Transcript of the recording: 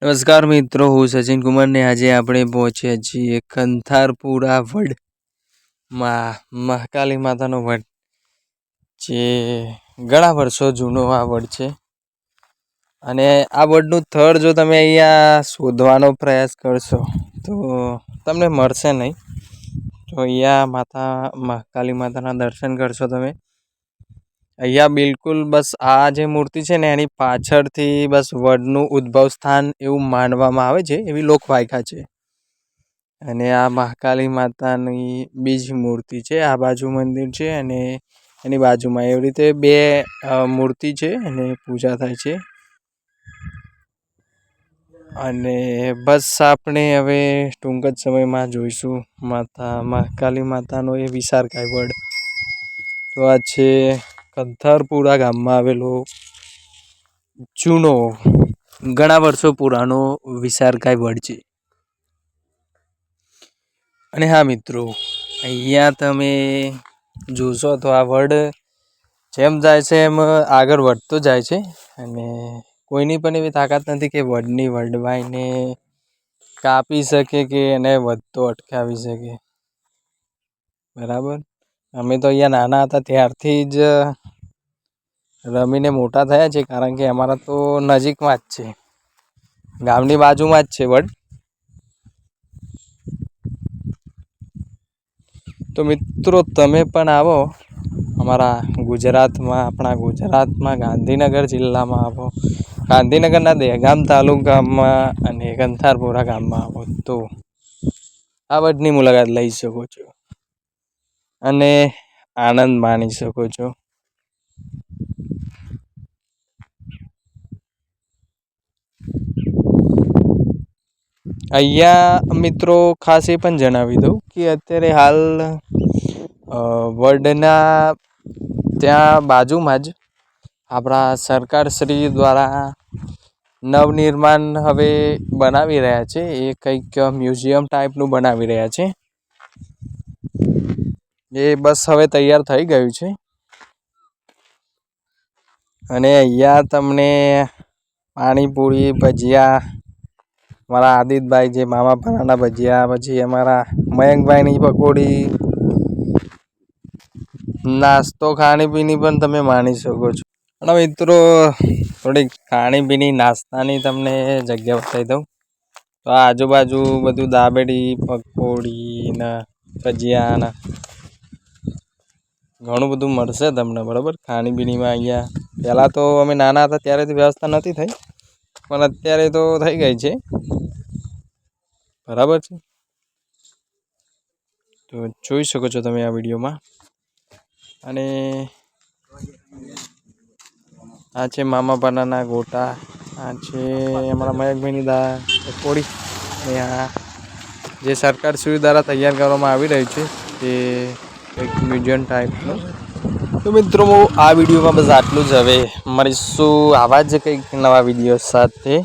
નમસ્કાર મિત્રો, હું સચિન કુમાર ને આજે આપણે પહોંચ્યા છીએ કંથારપુરા વડમાં મહાકાલી માતાનો વડ, જે ઘણા વર્ષો જૂનો આ વડ છે. અને આ વડનું થડ જો તમે અહીંયા શોધવાનો પ્રયાસ કરશો તો તમને મળશે નહીં. તો અહીંયા મહાકાલી માતાના દર્શન કરશો તમે. અહીંયા બિલકુલ બસ આ જે મૂર્તિ છે ને એની પાછળથી બસ વડનું ઉદ્ભવ સ્થાન એવું માનવામાં આવે છે, એવી લોકવાયકા છે. અને આ મહાકાલી માતાની બીજી મૂર્તિ છે, આ બાજુ મંદિર છે અને એની બાજુમાં એવી રીતે બે મૂર્તિ છે અને પૂજા થાય છે. અને બસ આપણે હવે ટૂંક જ સમયમાં જોઈશું મહાકાલી માતાનો એ વિશાળકાય વડ. તો આ છે કંથારપુરા ગામમાં આવેલો જૂનો ઘણા વર્ષો પુરાનો વિશાળકાય વડ છે. અને હા મિત્રો, અહીંયા તમે જોશો તો આ વડ જેમ જાય છે એમ આગળ વધતો જાય છે. અને કોઈની પણ એવી તાકાત નથી કે વડની વડવાઈને કાપી શકે કે એને વધતો અટકાવી શકે. બરાબર, અમે તો અહીંયા નાના હતા ત્યારથી જ રમીને મોટા થયા છે, કારણ કે અમારા તો નજીકમાં જ છે, ગામની બાજુમાં જ છે વડ. તો મિત્રો તમે પણ આવો અમારા આપણા ગુજરાતમાં ગાંધીનગર જિલ્લામાં આવો, ગાંધીનગરના દહેગામ તાલુકામાં અને કંથારપુરા ગામમાં આવો તો આ વડની મુલાકાત લઈ શકો છો અને આનંદ માણી શકો છો. અહીંયા મિત્રો ખાસ એ પણ જણાવી દઉં કે અત્યારે હાલ વડના ત્યાં બાજુમાં જ આપણા સરકારશ્રી દ્વારા નવનિર્માણ હવે બનાવી રહ્યા છે. એ કંઈક મ્યુઝિયમ ટાઈપનું બનાવી રહ્યા છે. એ બસ હવે તૈયાર થઈ ગયું છે. અને અહીંયા તમને પાણીપુરી, ભજીયા, અમારા આદિતભાઈ જે મામા ભરાના ભજીયા, પછી અમારા મયંકભાઈની પકોડી, નાસ્તો ખાણીપીણી પણ તમે માણી શકો છો. અને મિત્રો થોડીક ખાણીપીણી નાસ્તાની તમને જગ્યા બતાવી દઉં તો આ આજુબાજુ બધું દાબેડી, પકોડી ને ભજીયા ને ઘણું બધું મળશે તમને. બરાબર, ખાણીપીણીમાં અહીંયા પહેલાં તો અમે નાના હતા ત્યારેથી વ્યવસ્થા નથી થઈ, પણ અત્યારે તો થઈ ગઈ છે. બરાબર છે, તો જોઈ શકો છો તમે આ વિડીયોમાં. અને આ છે મામા બનાના ગોટા, આ છે અમારા મયંકભાઈની પકોડી, અને આ જે સરકારશ્રી દ્વારા તૈયાર કરવામાં આવી રહ્યું છે તે એક મ્યુઝિયમ ટાઈપનું. તો મિત્રો આ વિડીયોમાં બસ આટલું જ. હવે મળીશું આવા જ કંઈક નવા વિડીયો સાથે.